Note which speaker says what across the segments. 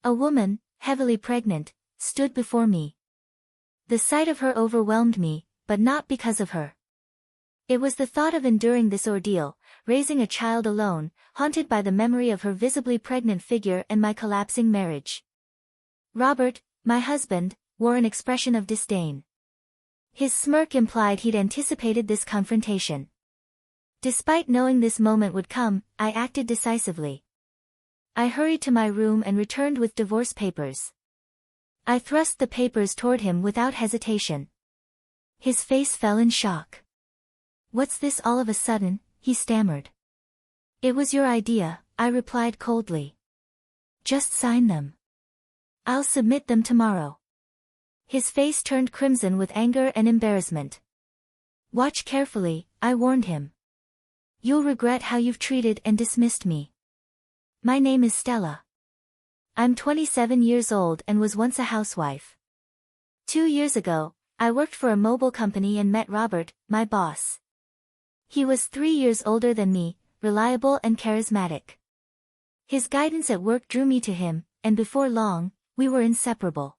Speaker 1: A woman, heavily pregnant, stood before me. The sight of her overwhelmed me, but not because of her. It was the thought of enduring this ordeal, raising a child alone, haunted by the memory of her visibly pregnant figure and my collapsing marriage. Robert, my husband, wore an expression of disdain. His smirk implied he'd anticipated this confrontation. Despite knowing this moment would come, I acted decisively. I hurried to my room and returned with divorce papers. I thrust the papers toward him without hesitation. His face fell in shock. "What's this all of a sudden?" he stammered. "It was your idea," I replied coldly. "Just sign them. I'll submit them tomorrow." His face turned crimson with anger and embarrassment. "Watch carefully," I warned him. "You'll regret how you've treated and dismissed me. My name is Stella. I'm 27 years old and was once a housewife. 2 years ago, I worked for a mobile company and met Robert, my boss. He was 3 years older than me, reliable and charismatic. His guidance at work drew me to him, and before long, we were inseparable.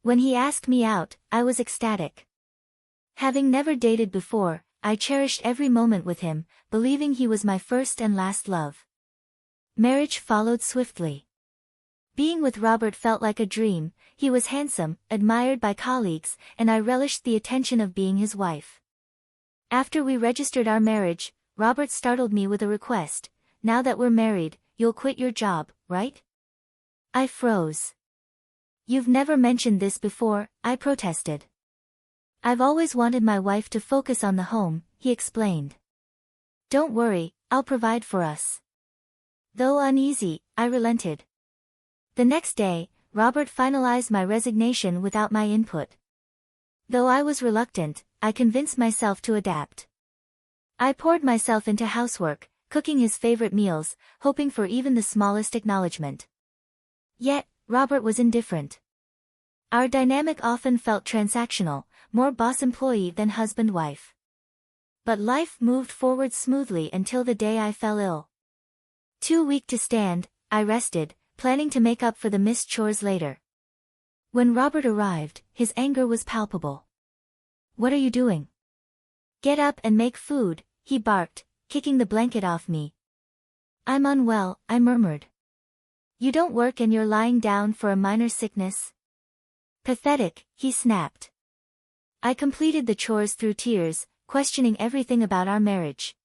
Speaker 1: When he asked me out, I was ecstatic. Having never dated before, I cherished every moment with him, believing he was my first and last love. Marriage followed swiftly. Being with Robert felt like a dream. He was handsome, admired by colleagues, and I relished the attention of being his wife. After we registered our marriage, Robert startled me with a request. "Now that we're married, you'll quit your job, right?" I froze. "You've never mentioned this before," I protested. "I've always wanted my wife to focus on the home," he explained. "Don't worry, I'll provide for us." Though uneasy, I relented. The next day, Robert finalized my resignation without my input. Though I was reluctant, I convinced myself to adapt. I poured myself into housework, cooking his favorite meals, hoping for even the smallest acknowledgement. Yet, Robert was indifferent. Our dynamic often felt transactional, more boss-employee than husband-wife. But life moved forward smoothly until the day I fell ill. Too weak to stand, I rested, planning to make up for the missed chores later. When Robert arrived, his anger was palpable. "What are you doing? Get up and make food," he barked, kicking the blanket off me. "I'm unwell," I murmured. "You don't work and you're lying down for a minor sickness?" "Pathetic," he snapped. I completed the chores through tears, questioning everything about our marriage.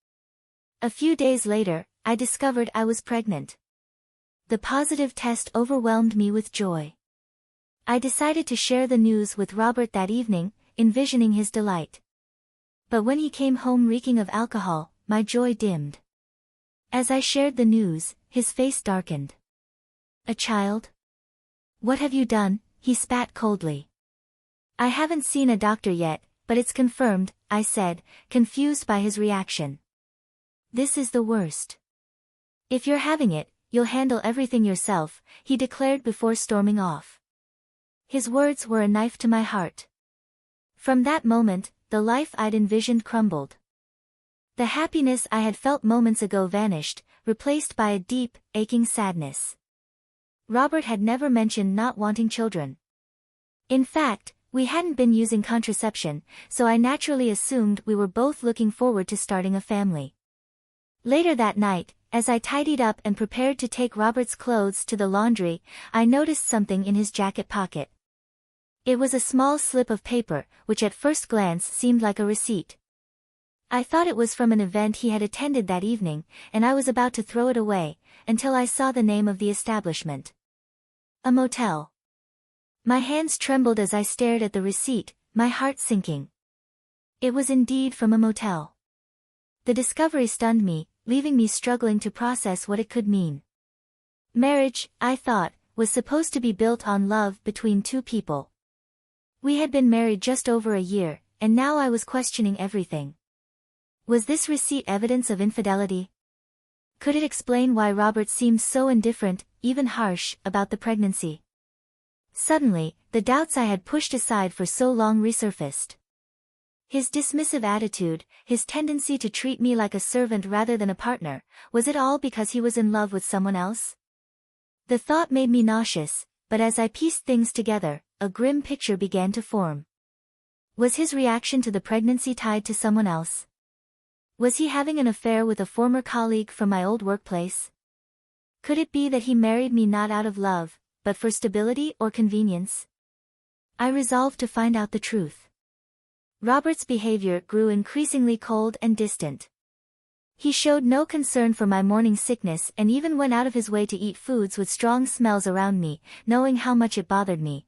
Speaker 1: A few days later, I discovered I was pregnant. The positive test overwhelmed me with joy. I decided to share the news with Robert that evening, envisioning his delight. But when he came home reeking of alcohol, my joy dimmed. As I shared the news, his face darkened. "A child? What have you done?" he spat coldly. "I haven't seen a doctor yet, but it's confirmed," I said, confused by his reaction. "This is the worst. If you're having it, you'll handle everything yourself," he declared before storming off. His words were a knife to my heart. From that moment, the life I'd envisioned crumbled. The happiness I had felt moments ago vanished, replaced by a deep, aching sadness. Robert had never mentioned not wanting children. In fact, we hadn't been using contraception, so I naturally assumed we were both looking forward to starting a family. Later that night, as I tidied up and prepared to take Robert's clothes to the laundry, I noticed something in his jacket pocket. It was a small slip of paper, which at first glance seemed like a receipt. I thought it was from an event he had attended that evening, and I was about to throw it away, until I saw the name of the establishment. A motel. My hands trembled as I stared at the receipt, my heart sinking. It was indeed from a motel. The discovery stunned me, leaving me struggling to process what it could mean. Marriage, I thought, was supposed to be built on love between two people. We had been married just over a year, and now I was questioning everything. Was this receipt evidence of infidelity? Could it explain why Robert seemed so indifferent, even harsh, about the pregnancy? Suddenly, the doubts I had pushed aside for so long resurfaced. His dismissive attitude, his tendency to treat me like a servant rather than a partner, was it all because he was in love with someone else? The thought made me nauseous, but as I pieced things together, a grim picture began to form. Was his reaction to the pregnancy tied to someone else? Was he having an affair with a former colleague from my old workplace? Could it be that he married me not out of love, but for stability or convenience? I resolved to find out the truth. Robert's behavior grew increasingly cold and distant. He showed no concern for my morning sickness and even went out of his way to eat foods with strong smells around me, knowing how much it bothered me.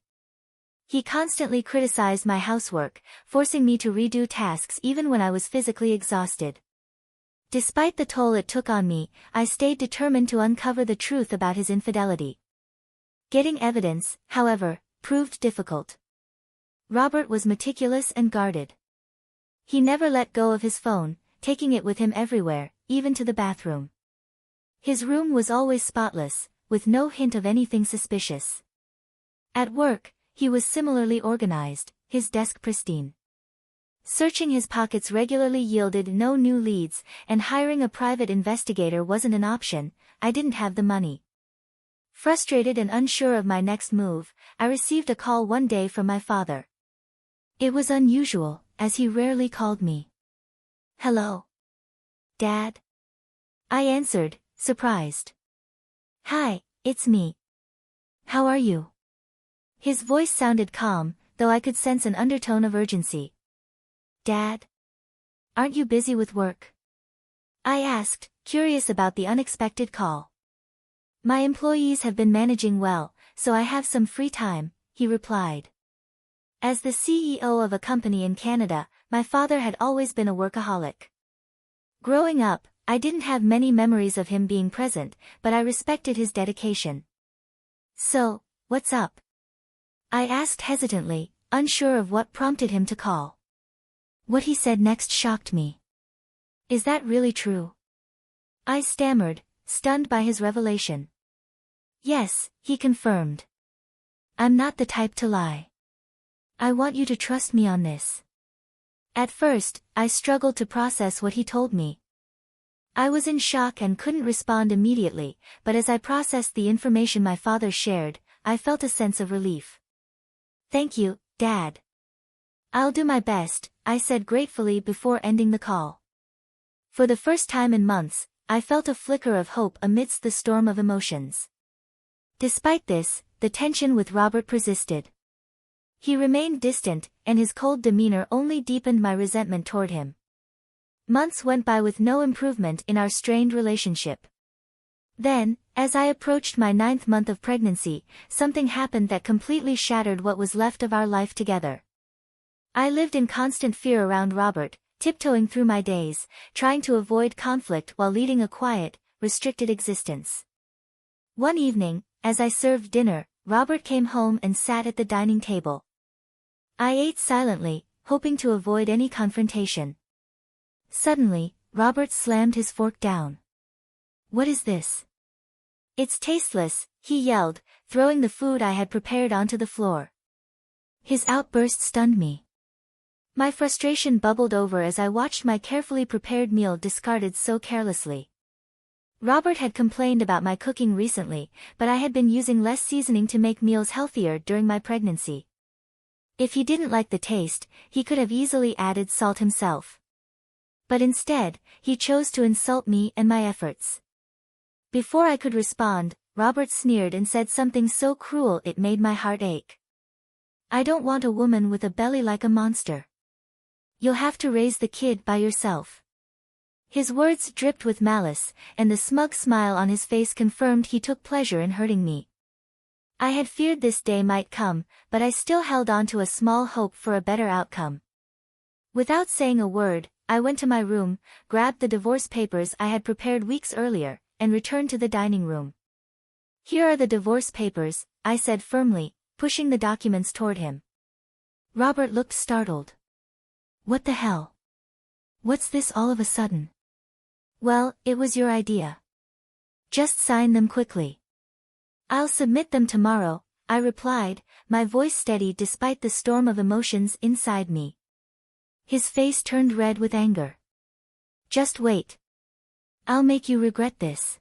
Speaker 1: He constantly criticized my housework, forcing me to redo tasks even when I was physically exhausted. Despite the toll it took on me, I stayed determined to uncover the truth about his infidelity. Getting evidence, however, proved difficult. Robert was meticulous and guarded. He never let go of his phone, taking it with him everywhere, even to the bathroom. His room was always spotless, with no hint of anything suspicious. At work, he was similarly organized, his desk pristine. Searching his pockets regularly yielded no new leads, and hiring a private investigator wasn't an option. I didn't have the money. Frustrated and unsure of my next move, I received a call one day from my father. It was unusual, as he rarely called me. "Hello? Dad?" I answered, surprised. "Hi, it's me. How are you?" His voice sounded calm, though I could sense an undertone of urgency. "Dad? Aren't you busy with work?" I asked, curious about the unexpected call. "My employees have been managing well, so I have some free time," he replied. As the CEO of a company in Canada, my father had always been a workaholic. Growing up, I didn't have many memories of him being present, but I respected his dedication. "So, what's up?" I asked hesitantly, unsure of what prompted him to call. What he said next shocked me. "Is that really true?" I stammered, stunned by his revelation. "Yes," he confirmed. "I'm not the type to lie. I want you to trust me on this." At first, I struggled to process what he told me. I was in shock and couldn't respond immediately, but as I processed the information my father shared, I felt a sense of relief. "Thank you, Dad. I'll do my best," I said gratefully before ending the call. For the first time in months, I felt a flicker of hope amidst the storm of emotions. Despite this, the tension with Robert persisted. He remained distant, and his cold demeanor only deepened my resentment toward him. Months went by with no improvement in our strained relationship. Then, as I approached my 9th month of pregnancy, something happened that completely shattered what was left of our life together. I lived in constant fear around Robert, tiptoeing through my days, trying to avoid conflict while leading a quiet, restricted existence. One evening, as I served dinner, Robert came home and sat at the dining table. I ate silently, hoping to avoid any confrontation. Suddenly, Robert slammed his fork down. "What is this?" "It's tasteless," he yelled, throwing the food I had prepared onto the floor. His outburst stunned me. My frustration bubbled over as I watched my carefully prepared meal discarded so carelessly. Robert had complained about my cooking recently, but I had been using less seasoning to make meals healthier during my pregnancy. If he didn't like the taste, he could have easily added salt himself. But instead, he chose to insult me and my efforts. Before I could respond, Robert sneered and said something so cruel it made my heart ache. "I don't want a woman with a belly like a monster. You'll have to raise the kid by yourself." His words dripped with malice, and the smug smile on his face confirmed he took pleasure in hurting me. I had feared this day might come, but I still held on to a small hope for a better outcome. Without saying a word, I went to my room, grabbed the divorce papers I had prepared weeks earlier, and returned to the dining room. "Here are the divorce papers," I said firmly, pushing the documents toward him. Robert looked startled. "What the hell? What's this all of a sudden?" "Well, it was your idea. Just sign them quickly." "I'll submit them tomorrow," I replied, my voice steady despite the storm of emotions inside me. His face turned red with anger. "Just wait. I'll make you regret this.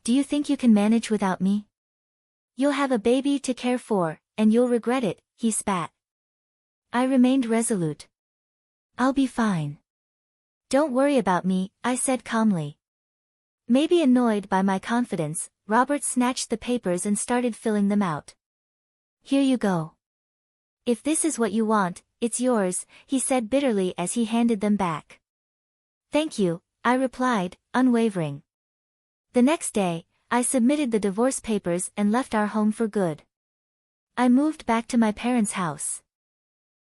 Speaker 1: Do you think you can manage without me?" You'll have a baby to care for, and you'll regret it, he spat. I remained resolute. I'll be fine. Don't worry about me, I said calmly. Maybe annoyed by my confidence, Robert snatched the papers and started filling them out. Here you go. If this is what you want, it's yours, he said bitterly as he handed them back. Thank you, I replied, unwavering. The next day, I submitted the divorce papers and left our home for good. I moved back to my parents' house.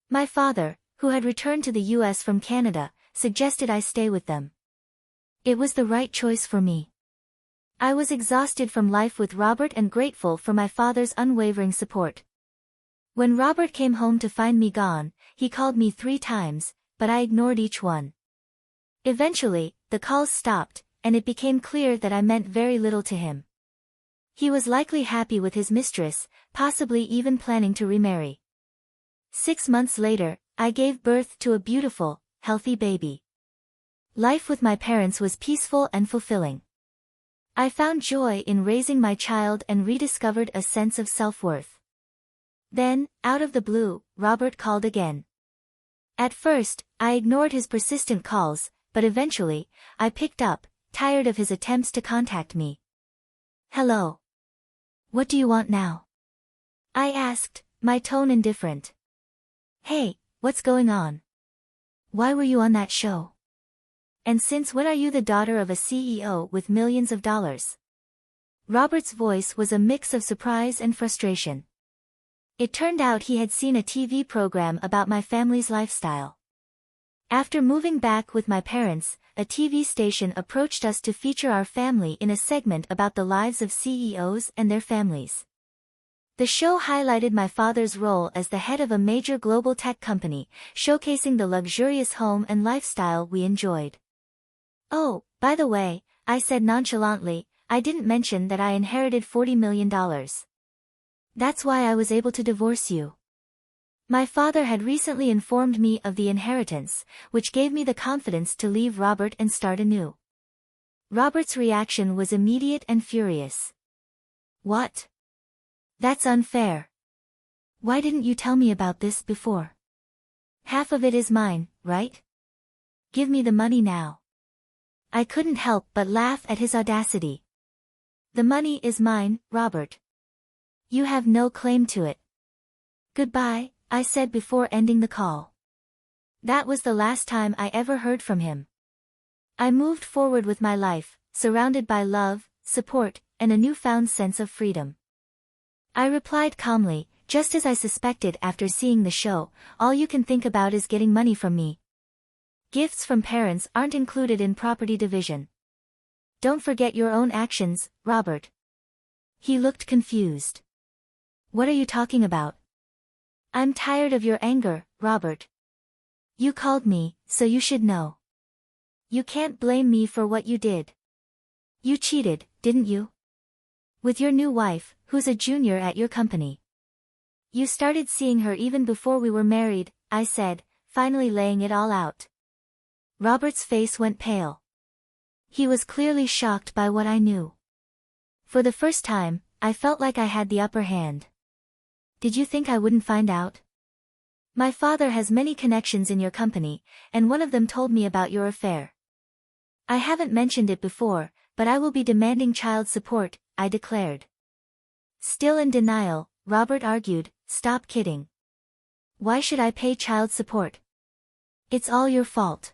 Speaker 1: My father, who had returned to the US from Canada, suggested I stay with them. It was the right choice for me. I was exhausted from life with Robert and grateful for my father's unwavering support. When Robert came home to find me gone, he called me 3 times, but I ignored each one. Eventually, the calls stopped, and it became clear that I meant very little to him. He was likely happy with his mistress, possibly even planning to remarry. 6 months later, I gave birth to a beautiful, healthy baby. Life with my parents was peaceful and fulfilling. I found joy in raising my child and rediscovered a sense of self-worth. Then, out of the blue, Robert called again. At first, I ignored his persistent calls, but eventually, I picked up, tired of his attempts to contact me. Hello. What do you want now? I asked, my tone indifferent. Hey, what's going on? Why were you on that show? And since when are you the daughter of a CEO with millions of dollars? Robert's voice was a mix of surprise and frustration. It turned out he had seen a TV program about my family's lifestyle. After moving back with my parents, a TV station approached us to feature our family in a segment about the lives of CEOs and their families. The show highlighted my father's role as the head of a major global tech company, showcasing the luxurious home and lifestyle we enjoyed. Oh, by the way, I said nonchalantly, I didn't mention that I inherited $40 million. That's why I was able to divorce you. My father had recently informed me of the inheritance, which gave me the confidence to leave Robert and start anew. Robert's reaction was immediate and furious. What? That's unfair. Why didn't you tell me about this before? Half of it is mine, right? Give me the money now. I couldn't help but laugh at his audacity. The money is mine, Robert. You have no claim to it. Goodbye, I said before ending the call. That was the last time I ever heard from him. I moved forward with my life, surrounded by love, support, and a newfound sense of freedom. I replied calmly, just as I suspected after seeing the show, all you can think about is getting money from me. Gifts from parents aren't included in property division. Don't forget your own actions, Robert. He looked confused. What are you talking about? I'm tired of your anger, Robert. You called me, so you should know. You can't blame me for what you did. You cheated, didn't you? With your new wife, who's a junior at your company. You started seeing her even before we were married, I said, finally laying it all out. Robert's face went pale. He was clearly shocked by what I knew. For the first time, I felt like I had the upper hand. Did you think I wouldn't find out? My father has many connections in your company, and one of them told me about your affair. I haven't mentioned it before, but I will be demanding child support, I declared. Still in denial, Robert argued, stop kidding. Why should I pay child support? It's all your fault.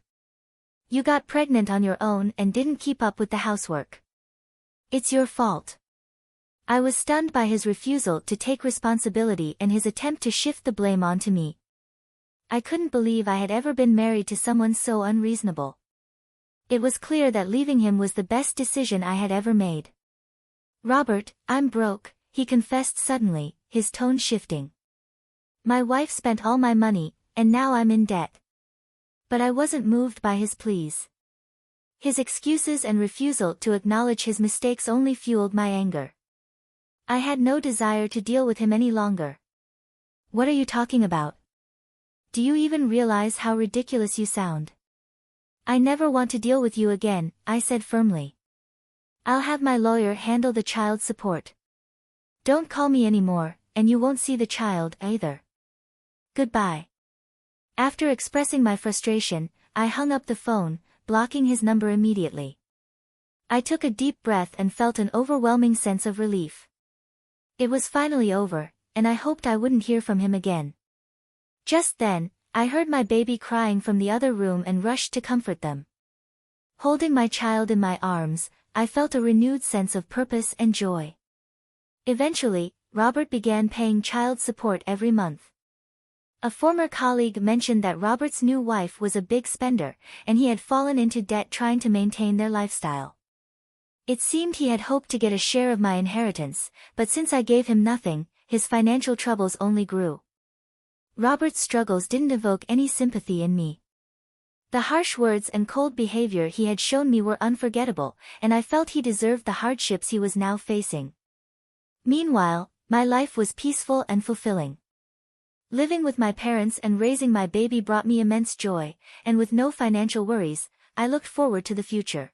Speaker 1: You got pregnant on your own and didn't keep up with the housework. It's your fault. I was stunned by his refusal to take responsibility and his attempt to shift the blame onto me. I couldn't believe I had ever been married to someone so unreasonable. It was clear that leaving him was the best decision I had ever made. Robert, I'm broke, he confessed suddenly, his tone shifting. My wife spent all my money, and now I'm in debt. But I wasn't moved by his pleas. His excuses and refusal to acknowledge his mistakes only fueled my anger. I had no desire to deal with him any longer. What are you talking about? Do you even realize how ridiculous you sound? I never want to deal with you again, I said firmly. I'll have my lawyer handle the child support. Don't call me anymore, and you won't see the child either. Goodbye. After expressing my frustration, I hung up the phone, blocking his number immediately. I took a deep breath and felt an overwhelming sense of relief. It was finally over, and I hoped I wouldn't hear from him again. Just then, I heard my baby crying from the other room and rushed to comfort them. Holding my child in my arms, I felt a renewed sense of purpose and joy. Eventually, Robert began paying child support every month. A former colleague mentioned that Robert's new wife was a big spender, and he had fallen into debt trying to maintain their lifestyle. It seemed he had hoped to get a share of my inheritance, but since I gave him nothing, his financial troubles only grew. Robert's struggles didn't evoke any sympathy in me. The harsh words and cold behavior he had shown me were unforgettable, and I felt he deserved the hardships he was now facing. Meanwhile, my life was peaceful and fulfilling. Living with my parents and raising my baby brought me immense joy, and with no financial worries, I looked forward to the future.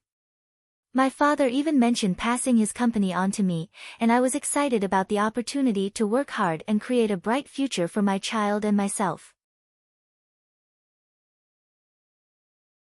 Speaker 1: My father even mentioned passing his company on to me, and I was excited about the opportunity to work hard and create a bright future for my child and myself.